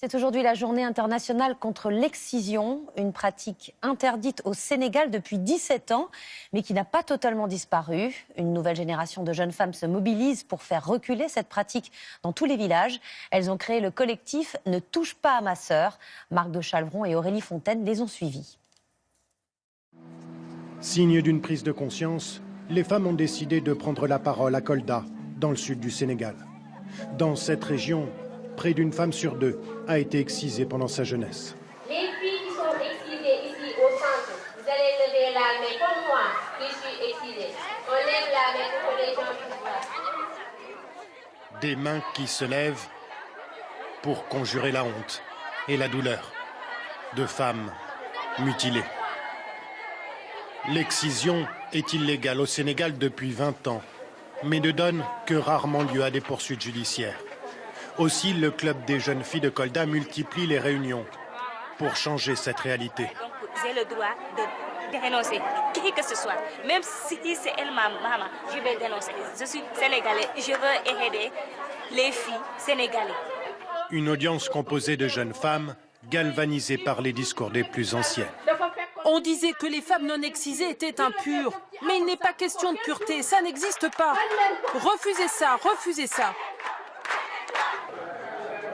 C'est aujourd'hui la journée internationale contre l'excision, une pratique interdite au Sénégal depuis 17 ans, mais qui n'a pas totalement disparu. Une nouvelle génération de jeunes femmes se mobilise pour faire reculer cette pratique dans tous les villages. Elles ont créé le collectif Ne touche pas à ma sœur. Marc de Chalvron et Aurélie Fontaine les ont suivis. Signe d'une prise de conscience, les femmes ont décidé de prendre la parole à Kolda, dans le sud du Sénégal. Dans cette région, près d'une femme sur deux a été excisée pendant sa jeunesse. Les filles qui sont excisées ici au centre, vous allez lever la main comme moi qui suis excisée. On lève la main pour que les gens puissent voir. Des mains qui se lèvent pour conjurer la honte et la douleur de femmes mutilées. L'excision est illégale au Sénégal depuis 20 ans, mais ne donne que rarement lieu à des poursuites judiciaires. Aussi, le club des jeunes filles de Kolda multiplie les réunions pour changer cette réalité. J'ai le droit de dénoncer qui que ce soit. Même si c'est elle ma maman, je vais dénoncer. Je suis sénégalais, je veux aider les filles sénégalaises. Une audience composée de jeunes femmes, galvanisées par les discours des plus anciennes. On disait que les femmes non excisées étaient impures. Mais il n'est pas question de pureté, ça n'existe pas. Refusez ça, refusez ça.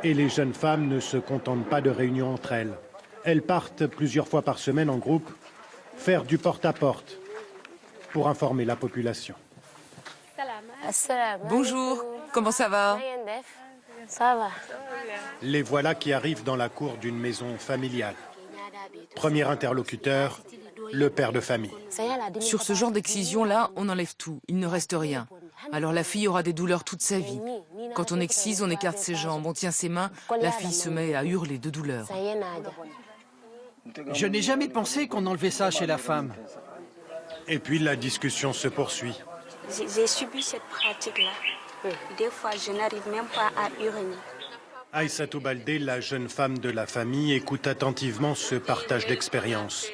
Et les jeunes femmes ne se contentent pas de réunions entre elles. Elles partent plusieurs fois par semaine en groupe, faire du porte-à-porte pour informer la population. Bonjour, comment ça va? Ça va. Les voilà qui arrivent dans la cour d'une maison familiale. Premier interlocuteur, le père de famille. Sur ce genre d'excision-là, on enlève tout, il ne reste rien. Alors la fille aura des douleurs toute sa vie. Quand on excise, on écarte ses jambes, on tient ses mains, la fille se met à hurler de douleur. Je n'ai jamais pensé qu'on enlevait ça chez la femme. Et puis la discussion se poursuit. J'ai subi cette pratique-là. Des fois, je n'arrive même pas à uriner. Aïssatou Baldé, la jeune femme de la famille, écoute attentivement ce partage d'expérience,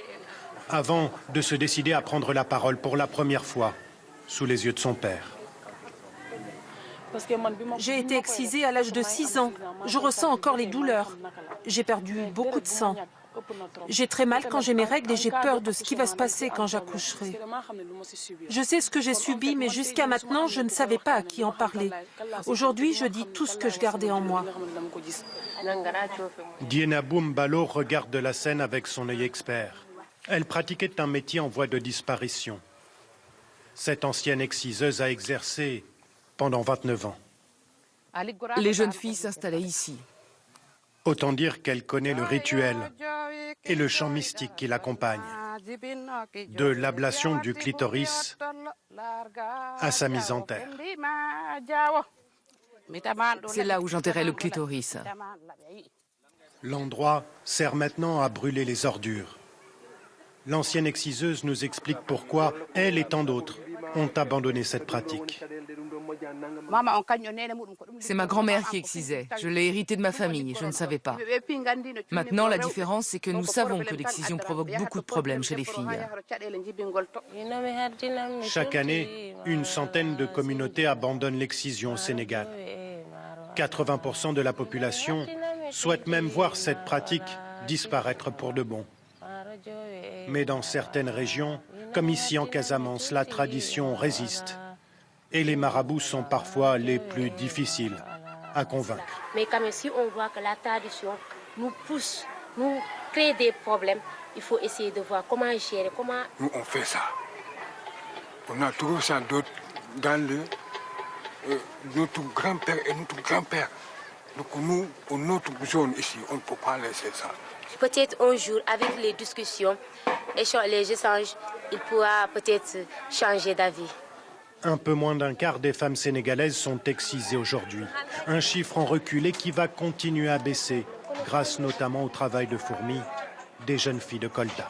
avant de se décider à prendre la parole pour la première fois, sous les yeux de son père. J'ai été excisée à l'âge de 6 ans. Je ressens encore les douleurs. J'ai perdu beaucoup de sang. J'ai très mal quand j'ai mes règles et j'ai peur de ce qui va se passer quand j'accoucherai. Je sais ce que j'ai subi, mais jusqu'à maintenant, je ne savais pas à qui en parler. Aujourd'hui, je dis tout ce que je gardais en moi. Diena Boumbalo regarde la scène avec son œil expert. Elle pratiquait un métier en voie de disparition. Cette ancienne exciseuse a exercé pendant 29 ans. Les jeunes filles s'installaient ici. Autant dire qu'elle connaît le rituel et le chant mystique qui l'accompagne. De l'ablation du clitoris à sa mise en terre. C'est là où j'enterrais le clitoris. L'endroit sert maintenant à brûler les ordures. L'ancienne exciseuse nous explique pourquoi elle et tant d'autres ont abandonné cette pratique. C'est ma grand-mère qui excisait. Je l'ai hérité de ma famille, je ne savais pas. Maintenant, la différence, c'est que nous savons que l'excision provoque beaucoup de problèmes chez les filles. Chaque année, une centaine de communautés abandonnent l'excision au Sénégal. 80% de la population souhaite même voir cette pratique disparaître pour de bon. Mais dans certaines régions, comme ici en Casamance, la tradition résiste. Et les marabouts sont parfois les plus difficiles à convaincre. Mais quand même, si on voit que la tradition nous pousse, nous crée des problèmes, il faut essayer de voir comment gérer, comment... Nous, on fait ça. On a trouvé ça dans notre grand-père et notre grand-père. Donc nous, pour notre zone ici, on ne peut pas laisser ça. Peut-être un jour, avec les discussions, les échanges, il pourra peut-être changer d'avis. Un peu moins d'un quart des femmes sénégalaises sont excisées aujourd'hui. Un chiffre en reculé qui va continuer à baisser, grâce notamment au travail de fourmi des jeunes filles de Kolda.